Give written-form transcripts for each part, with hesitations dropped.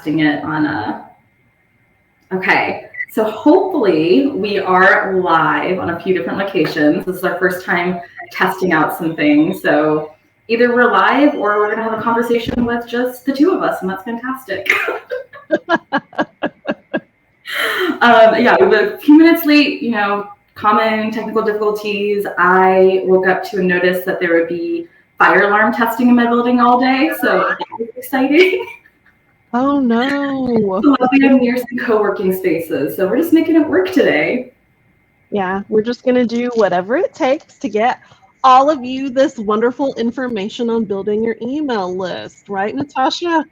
testing it on okay. So hopefully we are live on a few different locations. This is our first time testing out some things. So either we're live or we're going to have a conversation with just the two of us, and that's fantastic. Yeah, we were a few minutes late, common technical difficulties. I woke up to a notice that there would be fire alarm testing in my building all day. So that was exciting. Oh, no. So we have near some co-working spaces. So we're just making it work today. Yeah, we're just going to do whatever it takes to get all of you this wonderful information on building your email list. Right, Natasha?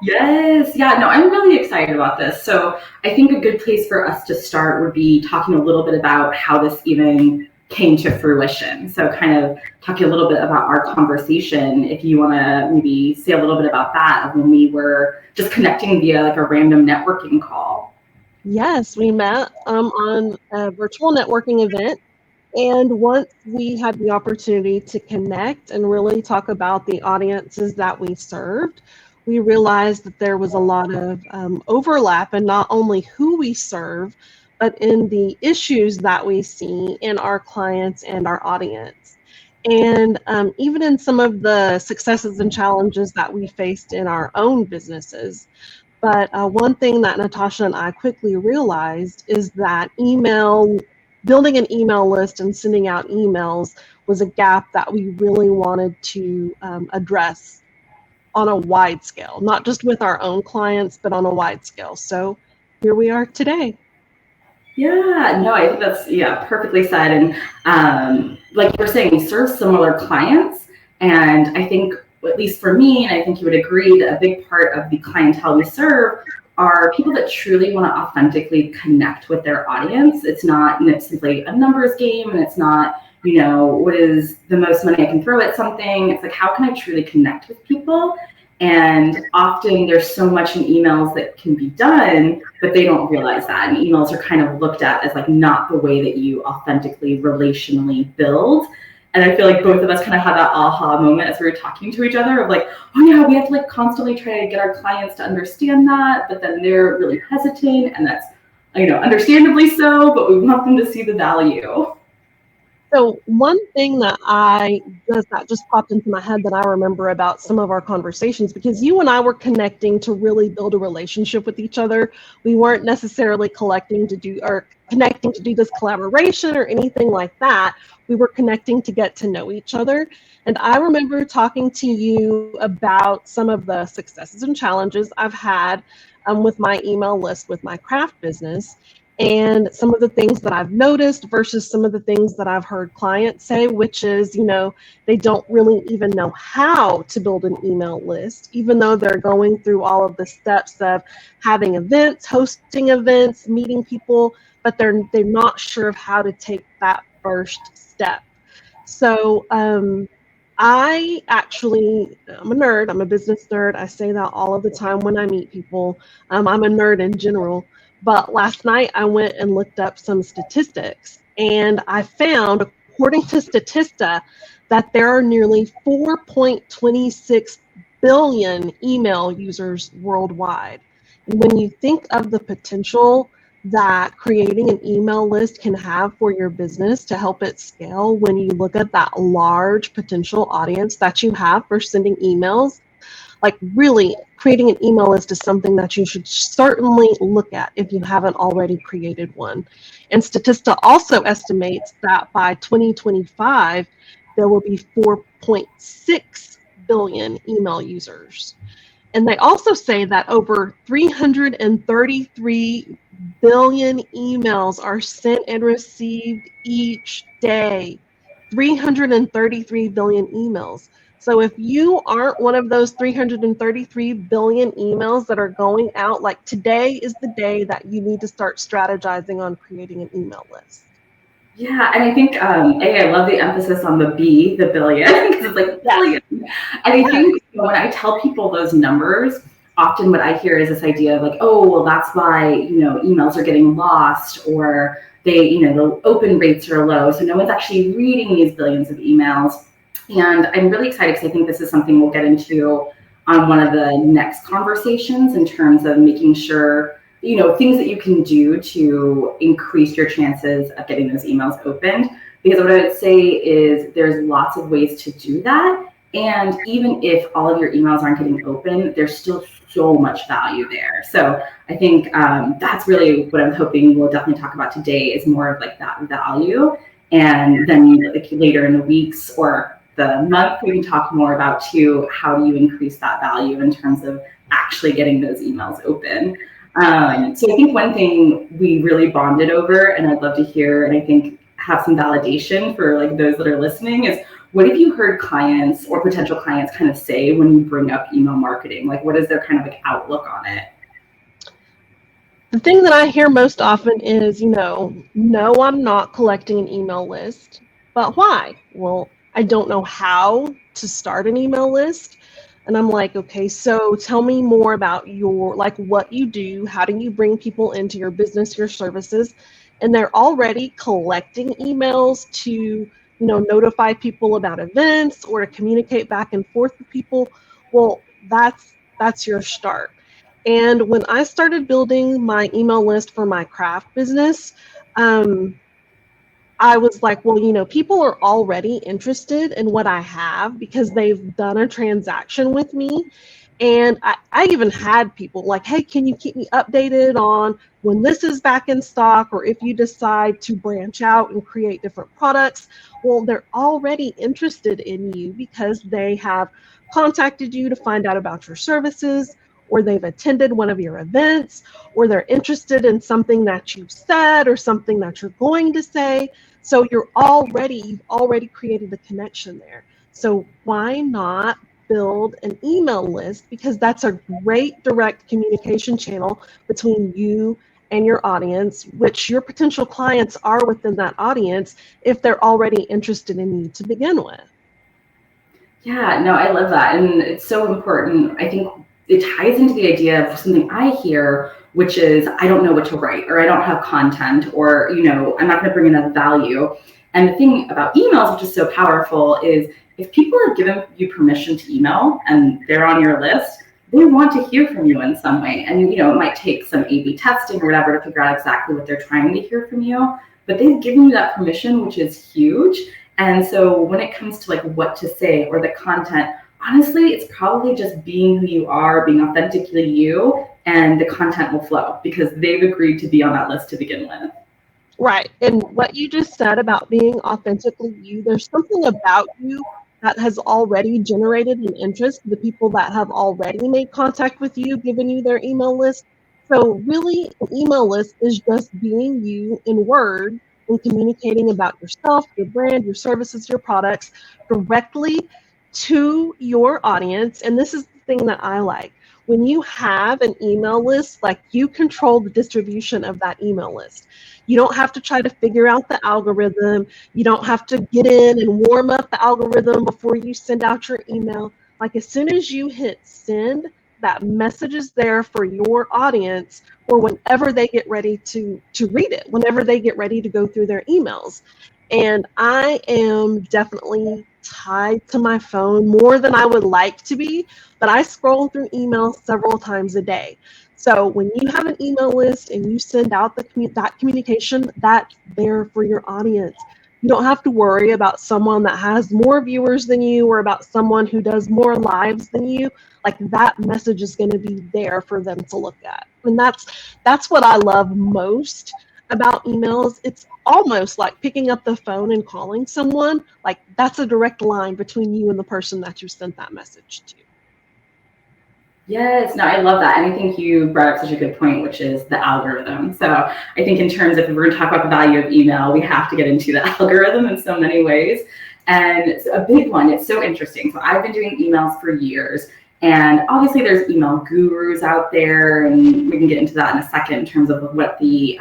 Yes. Yeah, no, I'm really excited about this. So I think a good place for us to start would be talking a little bit about how this even came to fruition. So kind of talking a little bit about our conversation, if you want to maybe say a little bit about that, of when we were just connecting via like a random networking call. Yes, we met on a virtual networking event. And once we had the opportunity to connect and really talk about the audiences that we served, we realized that there was a lot of overlap in not only who we serve, but in the issues that we see in our clients and our audience. And even in some of the successes and challenges that we faced in our own businesses. But one thing that Natasha and I quickly realized is that building an email list and sending out emails was a gap that we really wanted to address on a wide scale, not just with our own clients, but on a wide scale. So here we are today. Yeah, no, I think that's, perfectly said. And like you were saying, we serve similar clients. And I think, at least for me, and I think you would agree, that a big part of the clientele we serve are people that truly want to authentically connect with their audience. It's not simply a numbers game, and it's not, what is the most money I can throw at something. It's like, how can I truly connect with people? And often there's so much in emails that can be done, but they don't realize that. And emails are kind of looked at as like not the way that you authentically, relationally build. And I feel like both of us kind of had that aha moment as we were talking to each other of like, oh yeah, we have to like constantly try to get our clients to understand that, but then they're really hesitant, and that's, understandably so, but we want them to see the value. So one thing that just popped into my head that I remember about some of our conversations, because you and I were connecting to really build a relationship with each other. We weren't necessarily connecting to do this collaboration or anything like that. We were connecting to get to know each other. And I remember talking to you about some of the successes and challenges I've had with my email list with my craft business. And some of the things that I've noticed versus some of the things that I've heard clients say, which is, they don't really even know how to build an email list, even though they're going through all of the steps of having events, hosting events, meeting people, but they're not sure of how to take that first step. So I'm a nerd. I'm a business nerd. I say that all of the time when I meet people. I'm a nerd in general. But last night I went and looked up some statistics, and I found, according to Statista, that there are nearly 4.26 billion email users worldwide. And when you think of the potential that creating an email list can have for your business to help it scale, when you look at that large potential audience that you have for sending emails, like really creating an email list is something that you should certainly look at if you haven't already created one. And Statista also estimates that by 2025, there will be 4.6 billion email users. And they also say that over 333 billion emails are sent and received each day. 333 billion emails. So if you aren't one of those 333 billion emails that are going out, like today is the day that you need to start strategizing on creating an email list. Yeah, and I think, I love the emphasis on the B, the billion, because it's like billion. And I think when I tell people those numbers, often what I hear is this idea of like, oh, well, that's why, emails are getting lost, or the open rates are low. So no one's actually reading these billions of emails. And I'm really excited because I think this is something we'll get into on one of the next conversations in terms of making sure, things that you can do to increase your chances of getting those emails opened. Because what I would say is there's lots of ways to do that. And even if all of your emails aren't getting open, there's still so much value there. So I think that's really what I'm hoping we'll definitely talk about today, is more of like that value. And then like later in the weeks or the month, we can talk more about too, how do you increase that value in terms of actually getting those emails open. So I think one thing we really bonded over, and I'd love to hear, and I think have some validation for like those that are listening, is what have you heard clients or potential clients kind of say when you bring up email marketing? Like, what is their kind of like outlook on it? The thing that I hear most often is, no, I'm not collecting an email list. But why? Well, I don't know how to start an email list. And I'm like, okay, so tell me more about what you do. How do you bring people into your business, your services? And they're already collecting emails to, notify people about events or to communicate back and forth with people. Well, that's your start. And when I started building my email list for my craft business, I was like, well, people are already interested in what I have because they've done a transaction with me. And I even had people like, hey, can you keep me updated on when this is back in stock, or if you decide to branch out and create different products? Well, they're already interested in you because they have contacted you to find out about your services, or they've attended one of your events, or they're interested in something that you've said or something that you're going to say. So you've already created a connection there. So why not build an email list? Because that's a great direct communication channel between you and your audience, which your potential clients are within that audience if they're already interested in you to begin with. Yeah, no, I love that. And it's so important. I think it ties into the idea of something I hear, which is I don't know what to write, or I don't have content, or, I'm not going to bring enough value. And the thing about emails, which is so powerful, is if people have given you permission to email and they're on your list, they want to hear from you in some way. And, it might take some A/B testing or whatever to figure out exactly what they're trying to hear from you. But they've given you that permission, which is huge. And so when it comes to like what to say or the content, honestly, it's probably just being who you are, being authentically you, and the content will flow because they've agreed to be on that list to begin with. Right. And what you just said about being authentically you, there's something about you that has already generated an interest, the people that have already made contact with you, given you their email list. So really, an email list is just being you in Word and communicating about yourself, your brand, your services, your products directly to your audience. And this is the thing that I like. When you have an email list, like, you control the distribution of that email list. You don't have to try to figure out the algorithm. You don't have to get in and warm up the algorithm before you send out your email. Like, as soon as you hit send, that message is there for your audience, or whenever they get ready to read it, whenever they get ready to go through their emails. And I am definitely tied to my phone more than I would like to be, but I scroll through emails several times a day. So when you have an email list and you send out that communication, that's there for your audience. You don't have to worry about someone that has more viewers than you, or about someone who does more lives than you. Like, that message is going to be there for them to look at. And that's what I love most about emails. It's almost like picking up the phone and calling someone. Like, that's a direct line between you and the person that you sent that message to. Yes, no, I love that. And I think you brought up such a good point, which is the algorithm. So I think in terms of, if we're going to talk about the value of email, we have to get into the algorithm in so many ways. And a big one, it's so interesting. So I've been doing emails for years. And obviously there's email gurus out there, and we can get into that in a second in terms of what the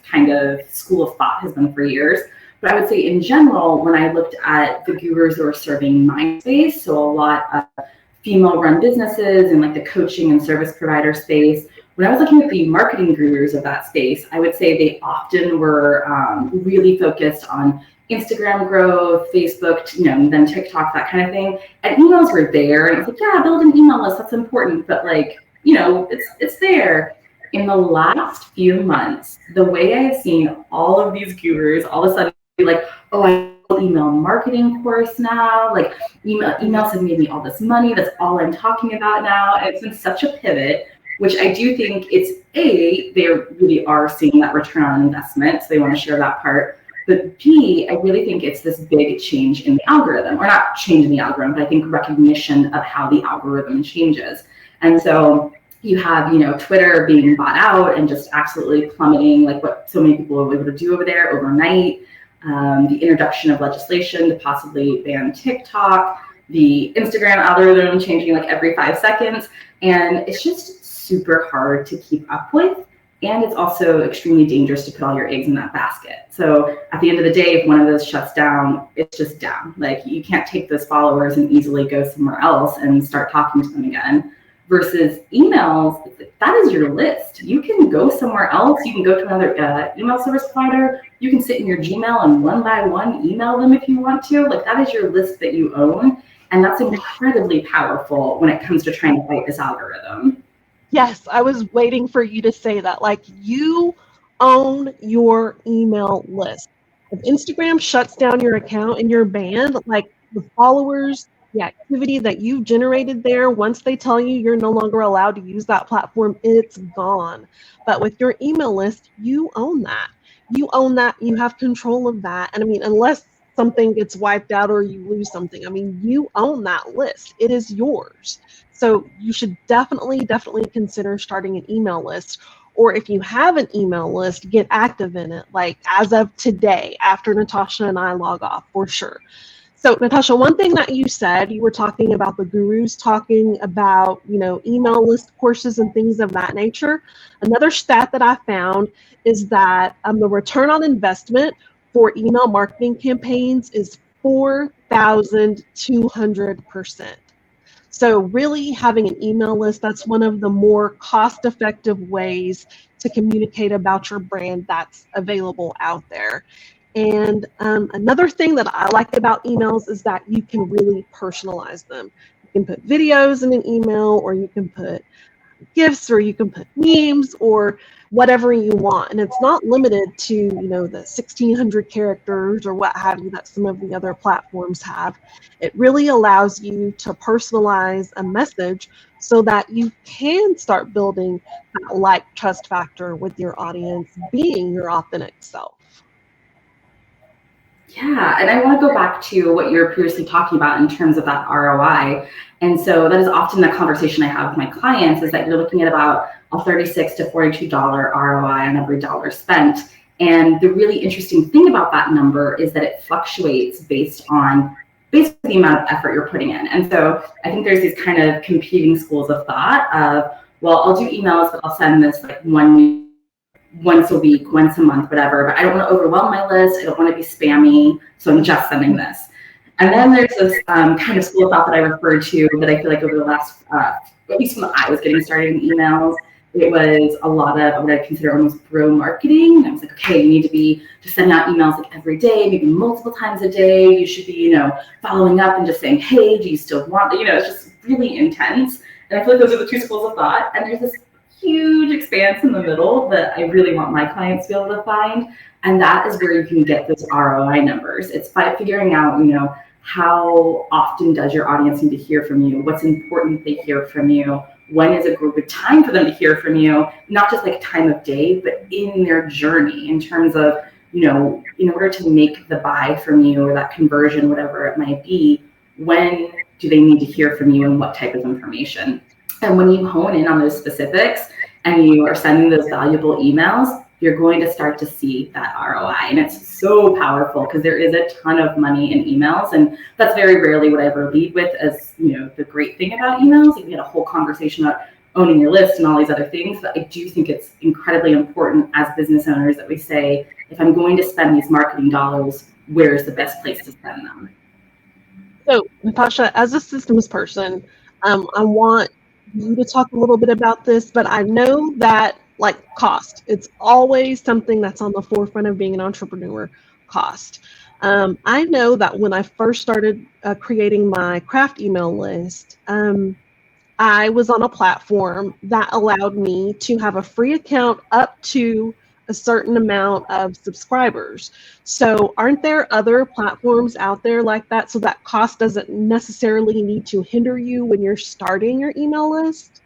kind of school of thought has been for years. But I would say in general, when I looked at the gurus who are serving my space, so a lot of female-run businesses and like the coaching and service provider space, when I was looking at the marketing gurus of that space, I would say they often were really focused on Instagram growth, Facebook, then TikTok, that kind of thing. And emails were there, and it's like, yeah, build an email list. That's important, but like, it's there. In the last few months, the way I've seen all of these gurus all of a sudden be like, oh, I have an email marketing course now. Like, emails have made me all this money. That's all I'm talking about now. And it's been such a pivot, which I do think they really are seeing that return on investment. So they want to share that part. But B, I really think it's this big change in the algorithm, or not change in the algorithm, but I think recognition of how the algorithm changes. And so you have, Twitter being bought out and just absolutely plummeting, like what so many people were able to do over there overnight. The introduction of legislation to possibly ban TikTok, the Instagram algorithm changing like every 5 seconds. And it's just super hard to keep up with. And it's also extremely dangerous to put all your eggs in that basket. So at the end of the day, if one of those shuts down, it's just down. Like, you can't take those followers and easily go somewhere else and start talking to them again. Versus emails, that is your list. You can go somewhere else. You can go to another email service provider. You can sit in your Gmail and one by one email them if you want to. Like, that is your list that you own. And that's incredibly powerful when it comes to trying to fight this algorithm. Yes, I was waiting for you to say that. Like, you own your email list. If Instagram shuts down your account and you're banned, like, the followers, the activity that you generated there, once they tell you you're no longer allowed to use that platform, it's gone. But with your email list, you own that. You own that. You have control of that. And I mean, unless something gets wiped out or you lose something, I mean, you own that list. It is yours. So you should definitely consider starting an email list. Or if you have an email list, get active in it, like as of today, after Natasha and I log off, for sure. So Natasha, one thing that you said, you were talking about the gurus talking about, email list courses and things of that nature. Another stat that I found is that the return on investment for email marketing campaigns is 4,200%. So really having an email list, that's one of the more cost-effective ways to communicate about your brand that's available out there. And another thing that I like about emails is that you can really personalize them. You can put videos in an email, or you can put GIFs, or you can put memes, or whatever you want. And it's not limited to, the 1,600 characters or what have you that some of the other platforms have. It really allows you to personalize a message so that you can start building that like trust factor with your audience, being your authentic self. Yeah, and I want to go back to what you were previously talking about in terms of that ROI. And so that is often the conversation I have with my clients, is that you're looking at about a $36 to $42 ROI on every dollar spent. And the really interesting thing about that number is that it fluctuates based on basically the amount of effort you're putting in. And so I think there's these kind of competing schools of thought of, well, I'll do emails, but I'll send this like once a week, once a month, whatever, but I don't want to overwhelm my list. I don't want to be spammy, so I'm just sending this. And then there's this kind of school of thought that I referred to that I feel like over the last, at least when I was getting started in emails, it was a lot of what I consider almost bro marketing. And I was like, okay, you need to be just sending out emails like every day, maybe multiple times a day. You should be, following up and just saying, hey, do you still want that? It's just really intense. And I feel like those are the two schools of thought. And there's this huge expanse in the middle that I really want my clients to be able to find. And that is where you can get those ROI numbers. It's by figuring out, how often does your audience need to hear from you? What's important they hear from you? When is a good time for them to hear from you? Not just like time of day, but in their journey, in terms of, in order to make the buy from you or that conversion, whatever it might be, when do they need to hear from you and what type of information? And when you hone in on those specifics and you are sending those valuable emails, you're going to start to see that ROI. And it's so powerful because there is a ton of money in emails. And that's very rarely what I ever lead with as, the great thing about emails. We had a whole conversation about owning your list and all these other things. But I do think it's incredibly important as business owners that we say, if I'm going to spend these marketing dollars, where's the best place to spend them? So, Natasha, as a systems person, I want you to talk a little bit about this, but I know that cost, it's always something that's on the forefront of being an entrepreneur, cost. I know that when I first started creating my craft email list, I was on a platform that allowed me to have a free account up to a certain amount of subscribers. So aren't there other platforms out there like that, so that cost doesn't necessarily need to hinder you when you're starting your email list?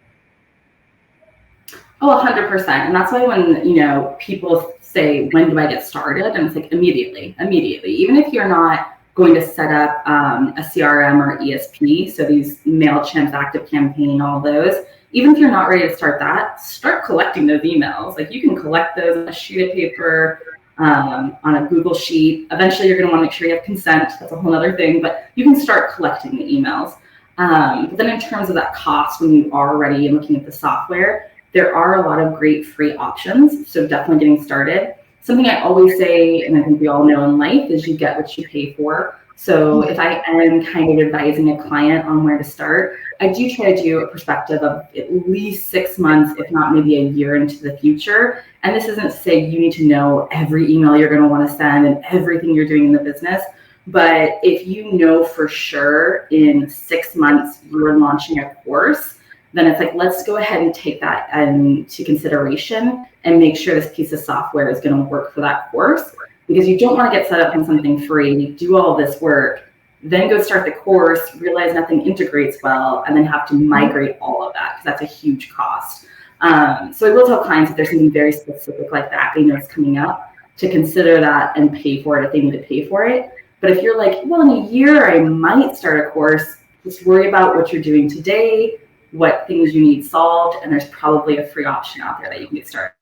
Oh, 100%. And that's why when, people say, when do I get started? And it's like, immediately. Even if you're not going to set up a CRM or ESP, so these MailChimp, ActiveCampaign, all those, even if you're not ready to start that, start collecting those emails. Like, you can collect those on a sheet of paper, on a Google Sheet. Eventually, you're going to want to make sure you have consent. That's a whole other thing, but you can start collecting the emails. But then in terms of that cost, when you are ready and looking at the software, there are a lot of great free options. So definitely getting started. Something I always say, and I think we all know in life, is you get what you pay for. So if I am kind of advising a client on where to start, I do try to do a perspective of at least 6 months, if not maybe a year into the future. And this isn't to say you need to know every email you're going to want to send and everything you're doing in the business. But if you know for sure in 6 months you're launching a course, then it's like, let's go ahead and take that into consideration and make sure this piece of software is going to work for that course. Because you don't want to get set up on something free, do all this work, then go start the course, realize nothing integrates well, and then have to migrate all of that, because that's a huge cost. So I will tell clients if there's something very specific like that they know is coming up, to consider that and pay for it if they need to pay for it. But if you're like, well, in a year I might start a course, just worry about what you're doing today, what things you need solved, and there's probably a free option out there that you can get started.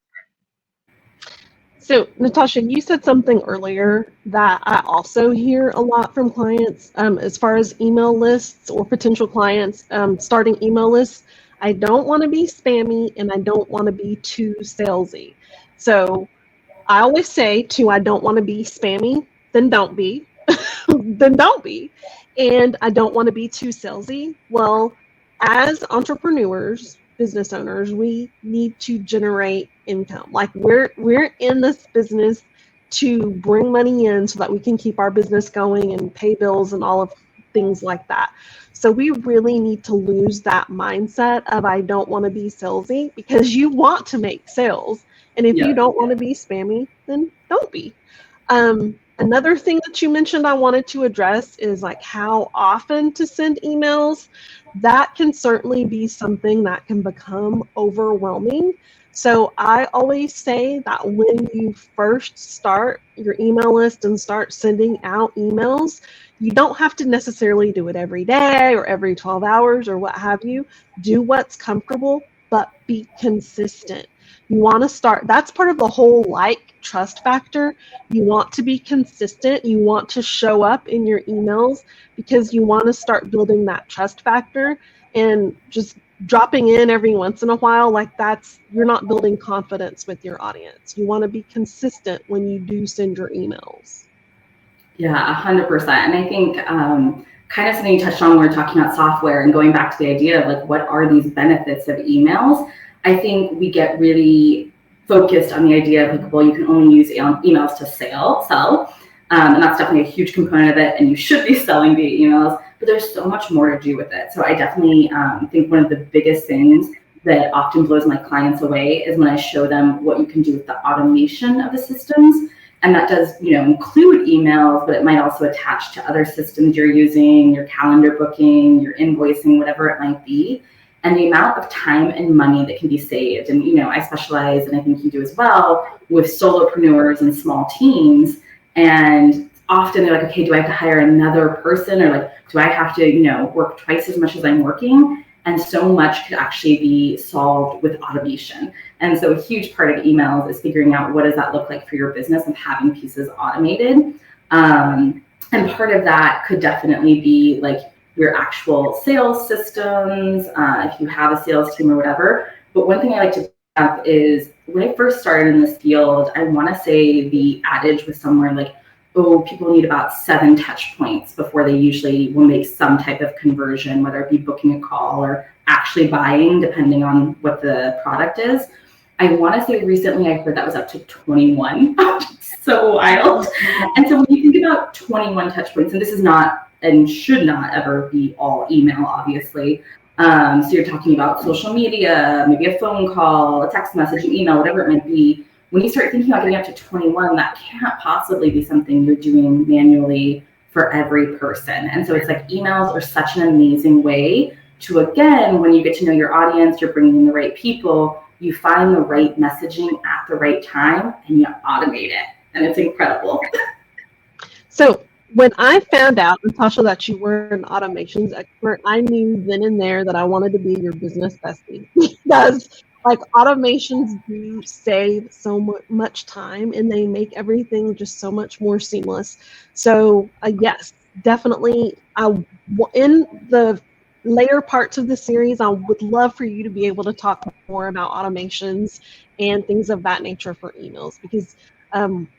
So, Natasha, you said something earlier that I also hear a lot from clients as far as email lists or potential clients starting email lists. I don't want to be spammy and I don't want to be too salesy. So I always say I don't want to be spammy, then don't be. Then don't be. And I don't want to be too salesy. Well, as entrepreneurs, business owners, we need to generate income. Like we're in this business to bring money in so that we can keep our business going and pay bills and all of things like that. So we really need to lose that mindset of I don't want to be salesy, because you want to make sales. And if you don't want to be spammy, then don't be. Another thing that you mentioned I wanted to address is like how often to send emails. That can certainly be something that can become overwhelming. So I always say that when you first start your email list and start sending out emails, you don't have to necessarily do it every day or every 12 hours or what have you. Do what's comfortable, but be consistent. You want to start, that's part of the whole trust factor. You want to be consistent. You want to show up in your emails because you want to start building that trust factor, and just dropping in every once in a while, you're not building confidence with your audience. You want to be consistent when you do send your emails. Yeah, 100%. And I think kind of something you touched on when we're talking about software and going back to the idea of like, what are these benefits of emails? I think we get really focused on the idea of like, well, you can only use emails to sell. And that's definitely a huge component of it. And you should be selling via emails, but there's so much more to do with it. So I definitely think one of the biggest things that often blows my clients away is when I show them what you can do with the automation of the systems. And that does, include emails, but it might also attach to other systems you're using, your calendar booking, your invoicing, whatever it might be. And the amount of time and money that can be saved. And, I specialize, and I think you do as well, with solopreneurs and small teams. And often they're like, okay, do I have to hire another person? Or like, do I have to, work twice as much as I'm working? And so much could actually be solved with automation. And so a huge part of emails is figuring out what does that look like for your business and having pieces automated. And part of that could definitely be like your actual sales systems, if you have a sales team or whatever. But one thing I like to up is when I first started in this field, I want to say the adage was somewhere like, oh, people need about 7 touch points before they usually will make some type of conversion, whether it be booking a call or actually buying, depending on what the product is. I want to say recently I heard that was up to 21. So wild. And so when you think think about 21 touch points, and this is not and should not ever be all email, obviously. So you're talking about social media, maybe a phone call, a text message, an email, whatever it might be. When you start thinking about getting up to 21, that can't possibly be something you're doing manually for every person. And so it's like emails are such an amazing way to, again, when you get to know your audience, you're bringing in the right people, you find the right messaging at the right time and you automate it. And it's incredible. So when I found out, Natasha, that you were an automations expert, I knew then and there that I wanted to be your business bestie. Because like automations do save so much time and they make everything just so much more seamless. So yes, definitely. In the later parts of the series, I would love for you to be able to talk more about automations and things of that nature for emails, because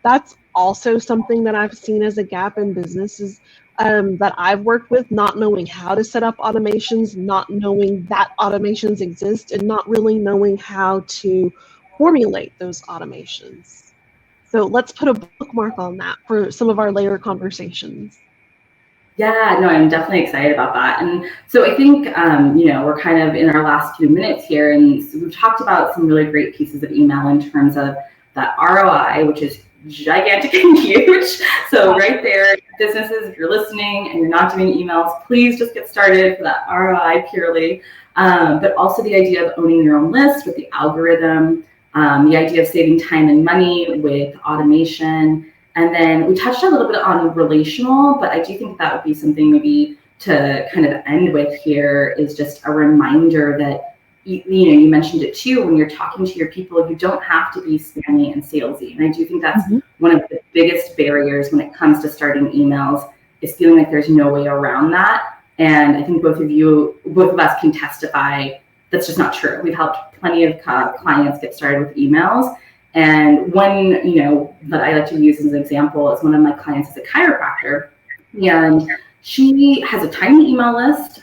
that's also something that I've seen as a gap in businesses that I've worked with, not knowing how to set up automations, not knowing that automations exist, and not really knowing how to formulate those automations. So let's put a bookmark on that for some of our later conversations. Yeah, no, I'm definitely excited about that. And so I think, we're kind of in our last few minutes here, and so we've talked about some really great pieces of email in terms of that ROI, which is gigantic and huge. So right there, businesses, if you're listening and you're not doing emails, please just get started for that ROI purely. But also the idea of owning your own list with the algorithm, the idea of saving time and money with automation. And then we touched a little bit on relational, but I do think that would be something maybe to kind of end with here, is just a reminder that, you mentioned it too, when you're talking to your people, you don't have to be spammy and salesy. And I do think that's one of the biggest barriers when it comes to starting emails, is feeling like there's no way around that. And I think both of us can testify that's just not true. We've helped plenty of clients get started with emails. And one, that I like to use as an example is one of my clients is a chiropractor, and she has a tiny email list,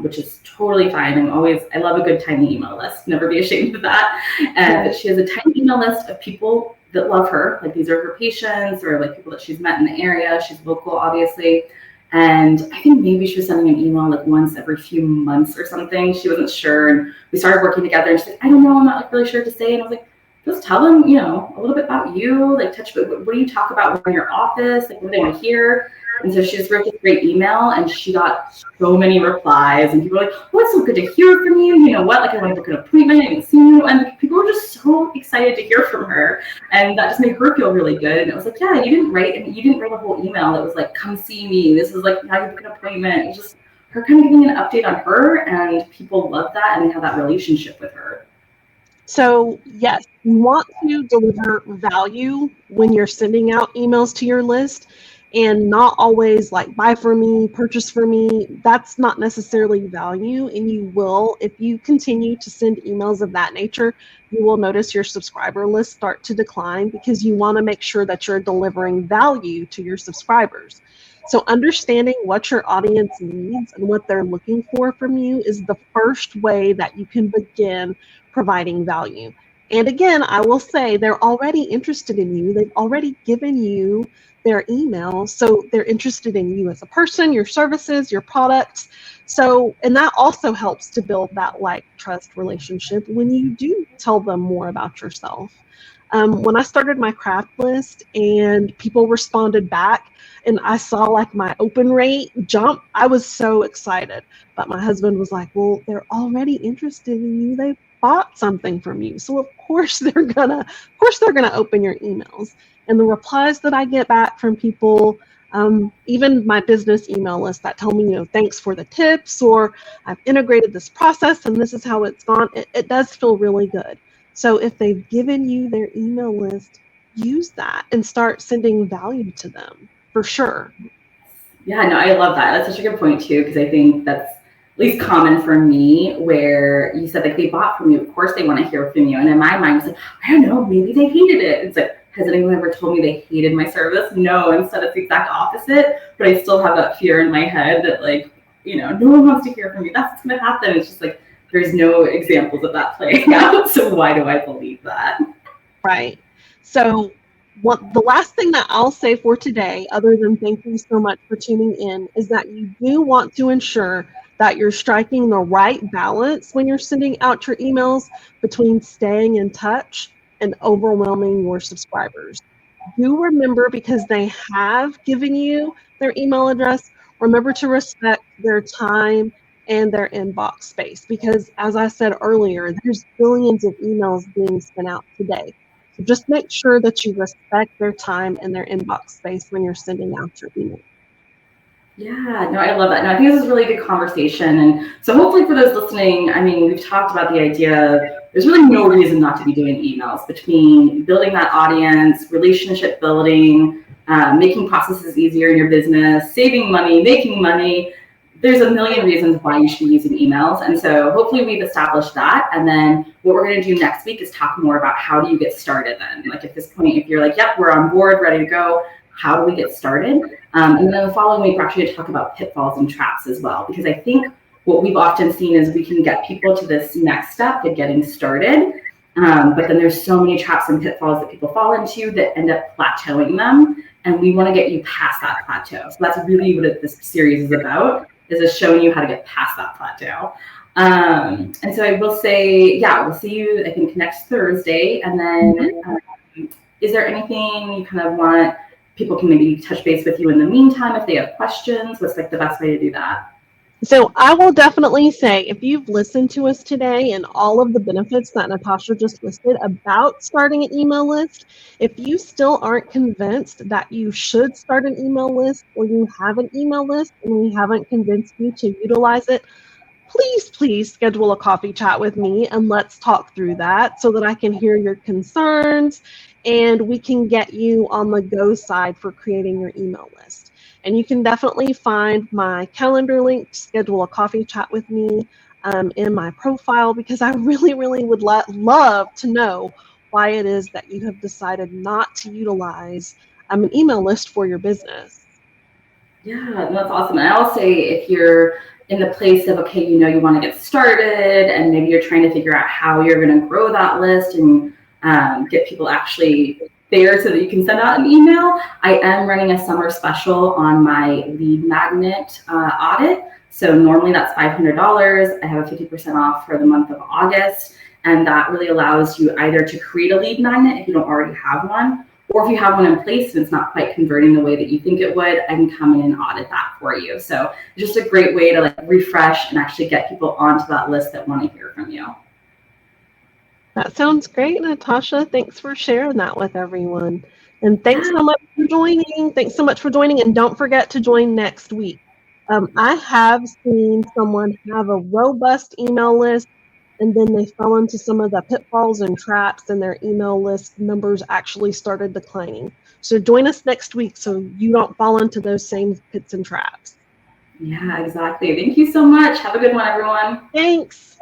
which is totally fine. I love a good tiny email list. Never be ashamed of that. But she has a tiny email list of people that love her. Like, these are her patients or like people that she's met in the area. She's local, obviously. And I think maybe she was sending an email like once every few months or something. She wasn't sure. And we started working together, and she's like, I don't know, I'm not really sure what to say. And I was like, just tell them, a little bit about you, like what do you talk about in your office, like what do they want to hear? And so she just wrote this great email, and she got so many replies, and people were like, oh, it's so good to hear from you. You know what? Like, I want to book an appointment. I haven't seen you. And people were just so excited to hear from her. And that just made her feel really good. And it was like, yeah, you didn't write a whole email that was like, come see me. This is like, now you book an appointment. It was just her kind of giving an update on her, and people love that, and they have that relationship with her. So yes, you want to deliver value when you're sending out emails to your list, and not always like buy for me, purchase for me. That's not necessarily value. And you will, if you continue to send emails of that nature, you will notice your subscriber list start to decline, because you want to make sure that you're delivering value to your subscribers. So understanding what your audience needs and what they're looking for from you is the first way that you can begin providing value. And again, I will say they're already interested in you. They've already given you their email. So they're interested in you as a person, your services, your products. So, and that also helps to build that like trust relationship when you do tell them more about yourself. When I started my craft list and people responded back, and I saw like my open rate jump, I was so excited. But my husband was like, well, they're already interested in you. They bought something from you. So of course they're gonna open your emails. And the replies that I get back from people, even my business email list that tell me, thanks for the tips, or I've integrated this process and this is how it's gone, it does feel really good. So if they've given you their email list, use that and start sending value to them, for sure. Yeah, no, I love that. That's such a good point too, because I think that's at least common for me, where you said like they bought from you. Of course they want to hear from you. And in my mind, it's like, I don't know, maybe they hated it. It's like, has anyone ever told me they hated my service? No, instead it's the exact opposite. But I still have that fear in my head that like, no one wants to hear from you. That's what's going to happen. It's just like, there's no examples of that playing out. So why do I believe that? Right. So the last thing that I'll say for today, other than thank you so much for tuning in, is that you do want to ensure that you're striking the right balance when you're sending out your emails between staying in touch and overwhelming your subscribers. Do remember, because they have given you their email address, remember to respect their time and their inbox space. Because as I said earlier, there's billions of emails being sent out today. So just make sure that you respect their time and their inbox space when you're sending out your email. Yeah, no, I love that. No, I think this is a really good conversation. And so hopefully for those listening, I mean, we've talked about the idea of there's really no reason not to be doing emails, between building that audience, relationship building, making processes easier in your business, saving money, making money. There's a million reasons why you should be using emails. And so hopefully we've established that. And then what we're going to do next week is talk more about how do you get started then? Like at this point, if you're like, yep, we're on board, ready to go, how do we get started? And then the following week, we're actually going to talk about pitfalls and traps as well, because I think what we've often seen is we can get people to this next step of getting started. But then there's so many traps and pitfalls that people fall into that end up plateauing them. And we want to get you past that plateau. So that's really what this series is about, is showing you how to get past that plateau. And so I will say, yeah, we'll see you, I think, next Thursday. And then is there anything you kind of want people can maybe touch base with you in the meantime if they have questions? What's like the best way to do that? So I will definitely say, if you've listened to us today and all of the benefits that Natasha just listed about starting an email list, if you still aren't convinced that you should start an email list, or you have an email list and we haven't convinced you to utilize it, please schedule a coffee chat with me and let's talk through that so that I can hear your concerns and we can get you on the go side for creating your email list. And you can definitely find my calendar link to schedule a coffee chat with me in my profile, because I really would love to know why it is that you have decided not to utilize an email list for your business. Yeah, that's awesome. And I'll say, if you're in the place of, okay, you know, you want to get started and maybe you're trying to figure out how you're going to grow that list and get people actually there so that you can send out an email, I am running a summer special on my lead magnet audit. So normally that's $500. I have a 50% off for the month of August. And that really allows you either to create a lead magnet if you don't already have one, or if you have one in place and it's not quite converting the way that you think it would, I can come in and audit that for you. So just a great way to like refresh and actually get people onto that list that want to hear from you. That sounds great, Natasha. Thanks for sharing that with everyone. And thanks so much for joining. Thanks so much for joining. And don't forget to join next week. I have seen someone have a robust email list, and then they fell into some of the pitfalls and traps, and their email list numbers actually started declining. So join us next week so you don't fall into those same pits and traps. Yeah, exactly. Thank you so much. Have a good one, everyone. Thanks.